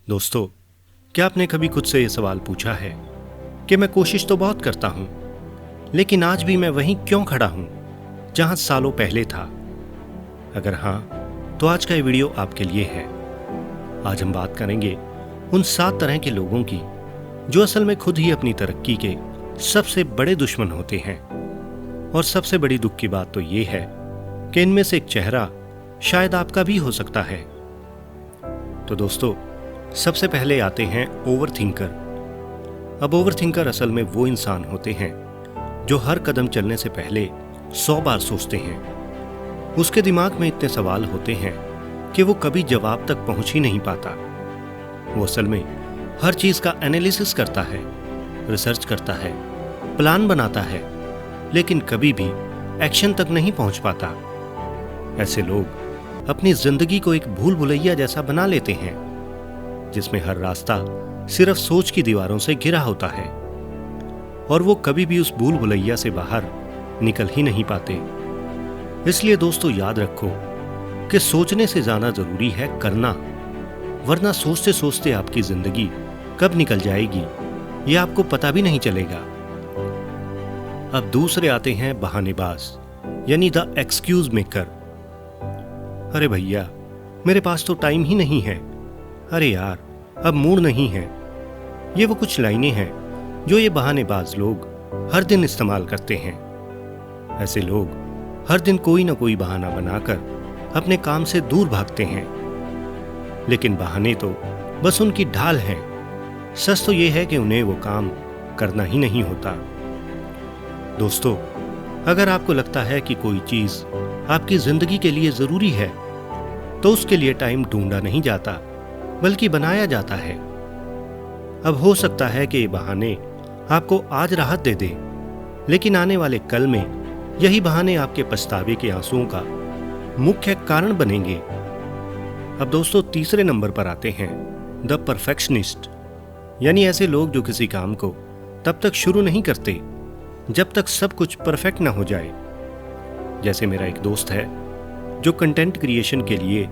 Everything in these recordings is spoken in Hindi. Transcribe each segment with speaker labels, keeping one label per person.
Speaker 1: दोस्तों, क्या आपने कभी खुद से ये सवाल पूछा है कि मैं कोशिश तो बहुत करता हूं, लेकिन आज भी मैं वहीं क्यों खड़ा हूं जहां सालों पहले था? अगर हां, तो आज का ये वीडियो आपके लिए है। आज हम बात करेंगे उन 7 तरह के लोगों की जो असल में खुद ही अपनी तरक्की के सबसे बड़े दुश्मन होते हैं। और सबसे बड़ी दुख की बात तो ये है कि इनमें से एक चेहरा शायद आपका भी हो सकता है। तो दोस्तों, सबसे पहले आते हैं ओवर थिंकर। अब ओवर थिंकर असल में वो इंसान होते हैं जो हर कदम चलने से पहले 100 बार सोचते हैं। उसके दिमाग में इतने सवाल होते हैं कि वो कभी जवाब तक पहुंच ही नहीं पाता। वो असल में हर चीज का एनालिसिस करता है, रिसर्च करता है, प्लान बनाता है, लेकिन कभी भी एक्शन तक नहीं पहुंच पाता। ऐसे लोग अपनी जिंदगी को एक भूल भुलैया जैसा बना लेते हैं जिसमें हर रास्ता सिर्फ सोच की दीवारों से घिरा होता है और वो कभी भी उस भूल भुलैया से बाहर निकल ही नहीं पाते। इसलिए दोस्तों, याद रखो कि सोचने से ज्यादा जरूरी है करना, वरना सोचते सोचते आपकी जिंदगी कब निकल जाएगी ये आपको पता भी नहीं चलेगा। अब दूसरे आते हैं बहानेबाज, यानी द एक्सक्यूज मेकर। अरे भैया, मेरे पास तो टाइम ही नहीं है। अरे यार, अब मूड नहीं है। ये वो कुछ लाइनें हैं जो ये बहानेबाज लोग हर दिन इस्तेमाल करते हैं। ऐसे लोग हर दिन कोई ना कोई बहाना बनाकर अपने काम से दूर भागते हैं, लेकिन बहाने तो बस उनकी ढाल हैं। सच तो ये है कि उन्हें वो काम करना ही नहीं होता। दोस्तों, अगर आपको लगता है कि कोई चीज आपकी जिंदगी के लिए जरूरी है, तो उसके लिए टाइम ढूंढा नहीं जाता, बल्कि बनाया जाता है। अब हो सकता है कि ये बहाने आपको आज राहत दे दे, लेकिन आने वाले कल में यही बहाने आपके पछतावे के आंसुओं का मुख्य कारण बनेंगे। अब दोस्तों, तीसरे नंबर पर आते हैं द परफेक्शनिस्ट, यानी ऐसे लोग जो किसी काम को तब तक शुरू नहीं करते जब तक सब कुछ परफेक्ट ना हो जाए। जैसे मेरा एक दोस्त है जो कंटेंट क्रिएशन के लिए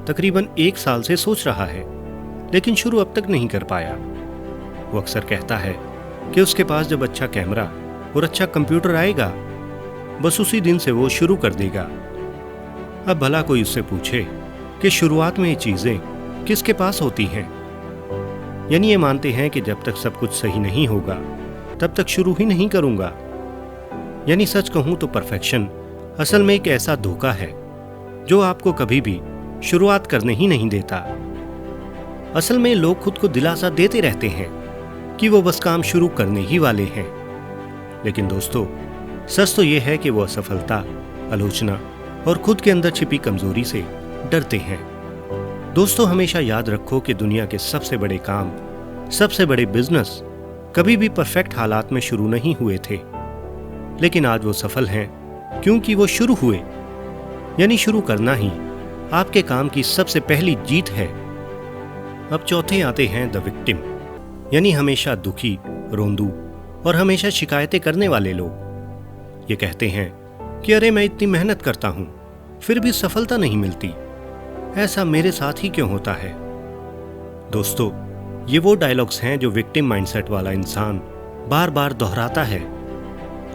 Speaker 1: तकरीबन 1 साल से सोच रहा है, लेकिन शुरू अब तक नहीं कर पाया। वो अक्सर कहता है कि उसके पास जब अच्छा कैमरा और अच्छा कंप्यूटर आएगा, बस उसी दिन से वो शुरू कर देगा। अब भला कोई उससे पूछे कि शुरुआत में ये चीजें किसके पास होती हैं? यानी ये मानते हैं कि जब तक सब कुछ सही नहीं होगा तब तक शुरू ही नहीं करूंगा। यानी सच कहूं तो परफेक्शन असल में एक ऐसा धोखा है जो आपको कभी भी शुरुआत करने ही नहीं देता। असल में लोग खुद को दिलासा देते रहते हैं कि वो बस काम शुरू करने ही वाले हैं, लेकिन दोस्तों, सच तो ये है कि वो असफलता, आलोचना और खुद के अंदर छिपी कमजोरी से डरते हैं। दोस्तों, हमेशा याद रखो कि दुनिया के सबसे बड़े काम, सबसे बड़े बिजनेस कभी भी परफेक्ट हालात में शुरू नहीं हुए थे, लेकिन आज वो सफल हैं क्योंकि वो शुरू हुए। यानी शुरू करना ही आपके काम की सबसे पहली जीत है। अब चौथे आते हैं द विक्टिम, यानी हमेशा दुखी, रोंदू और हमेशा शिकायतें करने वाले लोग। ये कहते हैं कि अरे, मैं इतनी मेहनत करता हूं फिर भी सफलता नहीं मिलती, ऐसा मेरे साथ ही क्यों होता है? दोस्तों, ये वो डायलॉग्स हैं जो विक्टिम माइंडसेट वाला इंसान बार बार दोहराता है।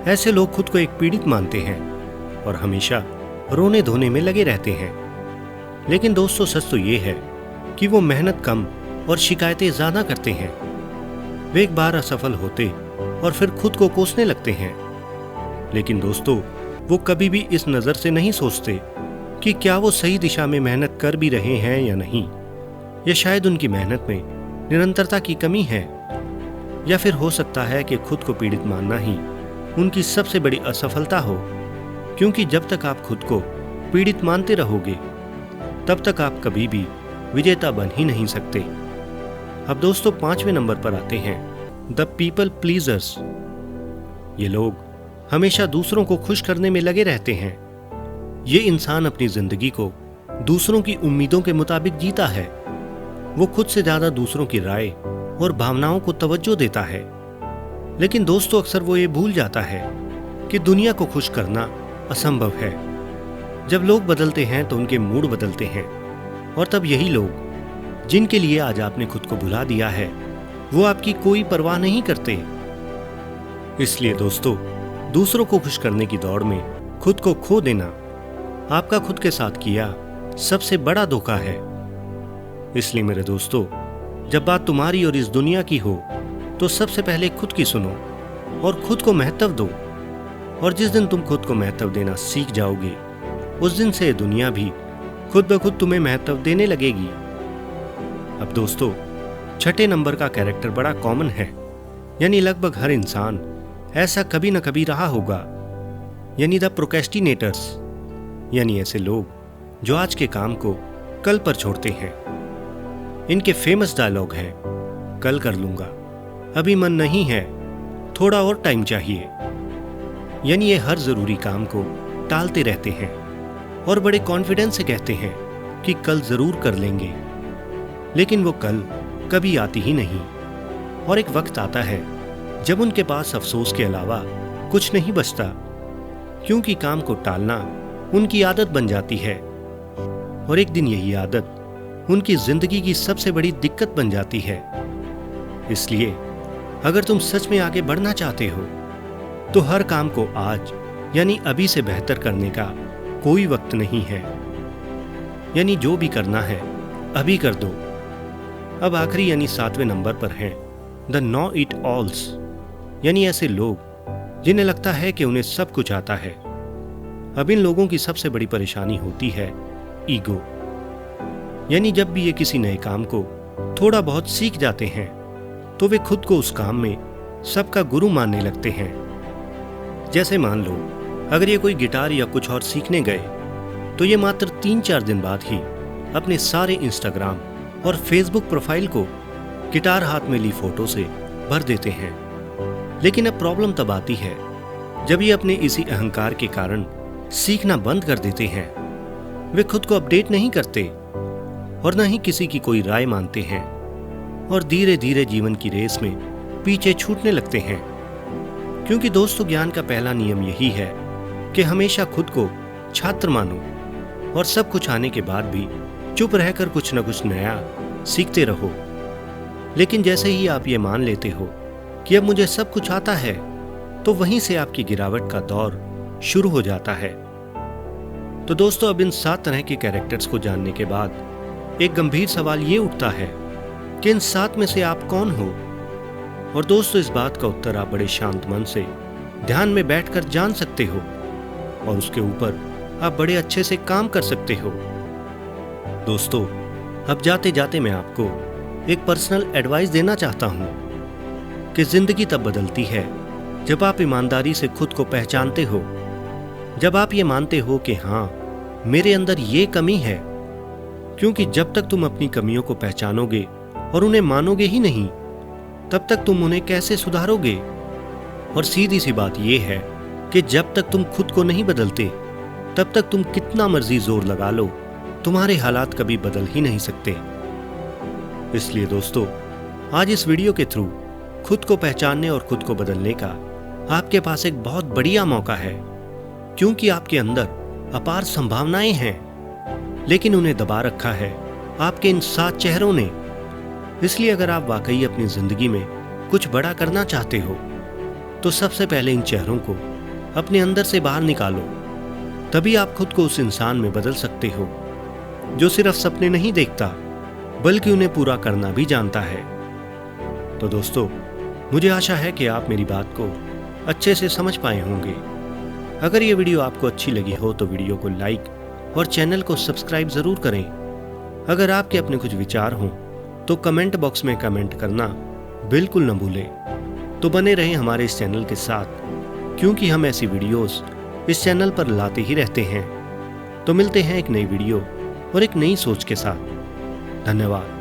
Speaker 1: ऐसे लोग खुद को एक पीड़ित मानते हैं और हमेशा रोने धोने में लगे रहते हैं। लेकिन दोस्तों, सच तो ये है कि वो मेहनत कम और शिकायतें ज्यादा करते हैं। वे एक बार असफल होते और फिर खुद को कोसने लगते हैं, लेकिन दोस्तों, वो कभी भी इस नजर से नहीं सोचते कि क्या वो सही दिशा में मेहनत कर भी रहे हैं या नहीं, या शायद उनकी मेहनत में निरंतरता की कमी है, या फिर हो सकता है कि खुद को पीड़ित मानना ही उनकी सबसे बड़ी असफलता हो, क्योंकि जब तक आप खुद को पीड़ित मानते रहोगे तब तक आप कभी भी विजेता बन ही नहीं सकते। अब दोस्तों, 5वें नंबर पर आते हैं द पीपल प्लीजर्स। ये लोग हमेशा दूसरों को खुश करने में लगे रहते हैं। ये इंसान अपनी जिंदगी को दूसरों की उम्मीदों के मुताबिक जीता है। वो खुद से ज्यादा दूसरों की राय और भावनाओं को तवज्जो देता है, लेकिन दोस्तों, अक्सर वो ये भूल जाता है कि दुनिया को खुश करना असंभव है। जब लोग बदलते हैं तो उनके मूड बदलते हैं, और तब यही लोग जिनके लिए आज आपने खुद को भुला दिया है, वो आपकी कोई परवाह नहीं करते। इसलिए दोस्तों, दूसरों को खुश करने की दौड़ में खुद को खो देना आपका खुद के साथ किया सबसे बड़ा धोखा है। इसलिए मेरे दोस्तों, जब बात तुम्हारी और इस दुनिया की हो तो सबसे पहले खुद की सुनो और खुद को महत्व दो। और जिस दिन तुम खुद को महत्व देना सीख जाओगे, उस दिन से दुनिया भी खुद ब खुद तुम्हें महत्व देने लगेगी। अब दोस्तों, छठे नंबर का कैरेक्टर बड़ा कॉमन है, यानी लगभग हर इंसान ऐसा कभी न कभी रहा होगा, यानी द प्रोक्रेस्टिनेटर्स, यानी ऐसे लोग जो आज के काम को कल पर छोड़ते हैं। इनके फेमस डायलॉग हैं, कल कर लूंगा, अभी मन नहीं है, थोड़ा और टाइम चाहिए। यानी ये हर जरूरी काम को टालते रहते हैं और बड़े कॉन्फिडेंस से कहते हैं कि कल जरूर कर लेंगे, लेकिन वो कल कभी आती ही नहीं। और एक वक्त आता है जब उनके पास अफसोस के अलावा कुछ नहीं बचता, क्योंकि काम को टालना उनकी आदत बन जाती है। और एक दिन यही आदत उनकी जिंदगी की सबसे बड़ी दिक्कत बन जाती है। इसलिए अगर तुम सच में आगे बढ़ना चाहते हो तो हर काम को आज यानी अभी से बेहतर करने का कोई वक्त नहीं है। यानी जो भी करना है अभी कर दो। अब आखिरी यानी 7वें नंबर पर हैं द नो इट ऑल्स, यानी ऐसे लोग जिन्हें लगता है कि उन्हें सब कुछ आता है। अब इन लोगों की सबसे बड़ी परेशानी होती है ईगो, यानी जब भी ये किसी नए काम को थोड़ा बहुत सीख जाते हैं तो वे खुद को उस काम में सबका गुरु मानने लगते हैं। जैसे मान लो अगर ये कोई गिटार या कुछ और सीखने गए तो ये मात्र 3-4 दिन बाद ही अपने सारे इंस्टाग्राम और फेसबुक प्रोफाइल को गिटार हाथ में ली फोटो से भर देते हैं। लेकिन अब प्रॉब्लम तब आती है जब ये अपने इसी अहंकार के कारण सीखना बंद कर देते हैं। वे खुद को अपडेट नहीं करते और न ही किसी की कोई राय मानते हैं और धीरे धीरे जीवन की रेस में पीछे छूटने लगते हैं। क्योंकि दोस्तों, ज्ञान का पहला नियम यही है कि हमेशा खुद को छात्र मानो और सब कुछ आने के बाद भी चुप रहकर कुछ न कुछ नया सीखते रहो। लेकिन जैसे ही आप ये मान लेते हो कि अब मुझे सब कुछ आता है, तो वहीं से आपकी गिरावट का दौर शुरू हो जाता है। तो दोस्तों, अब इन 7 तरह के कैरेक्टर्स को जानने के बाद एक गंभीर सवाल ये उठता है कि इन 7 में से आप कौन हो? और दोस्तों, इस बात का उत्तर आप बड़े शांत मन से ध्यान में बैठकर जान सकते हो और उसके ऊपर आप बड़े अच्छे से काम कर सकते हो। दोस्तों, अब जाते जाते मैं आपको एक पर्सनल एडवाइस देना चाहता हूं कि जिंदगी तब बदलती है जब आप ईमानदारी से खुद को पहचानते हो, जब आप ये मानते हो कि हाँ, मेरे अंदर ये कमी है। क्योंकि जब तक तुम अपनी कमियों को पहचानोगे और उन्हें मानोगे ही नहीं, तब तक तुम उन्हें कैसे सुधारोगे? और सीधी सी बात यह है कि जब तक तुम खुद को नहीं बदलते, तब तक तुम कितना मर्जी जोर लगा लो, तुम्हारे हालात कभी बदल ही नहीं सकते। इसलिए दोस्तों, आज इस वीडियो के थ्रू खुद को पहचानने और खुद को बदलने का आपके पास एक बहुत बढ़िया मौका है। क्योंकि आपके अंदर अपार संभावनाएं हैं, लेकिन उन्हें दबा रखा है आपके इन 7 चेहरों ने। इसलिए अगर आप वाकई अपनी जिंदगी में कुछ बड़ा करना चाहते हो, तो सबसे पहले इन चेहरों को अपने अंदर से बाहर निकालो। तभी आप खुद को उस इंसान में बदल सकते हो जो सिर्फ सपने नहीं देखता, बल्कि उन्हें पूरा करना भी जानता है। तो दोस्तों, मुझे आशा है कि आप मेरी बात को अच्छे से समझ पाए होंगे। अगर ये वीडियो आपको अच्छी लगी हो तो वीडियो को लाइक और चैनल को सब्सक्राइब जरूर करें। अगर आपके अपने कुछ विचार हों तो कमेंट बॉक्स में कमेंट करना बिल्कुल न भूलें। तो बने रहें हमारे इस चैनल के साथ, क्योंकि हम ऐसी वीडियोस इस चैनल पर लाते ही रहते हैं। तो मिलते हैं एक नई वीडियो और एक नई सोच के साथ। धन्यवाद।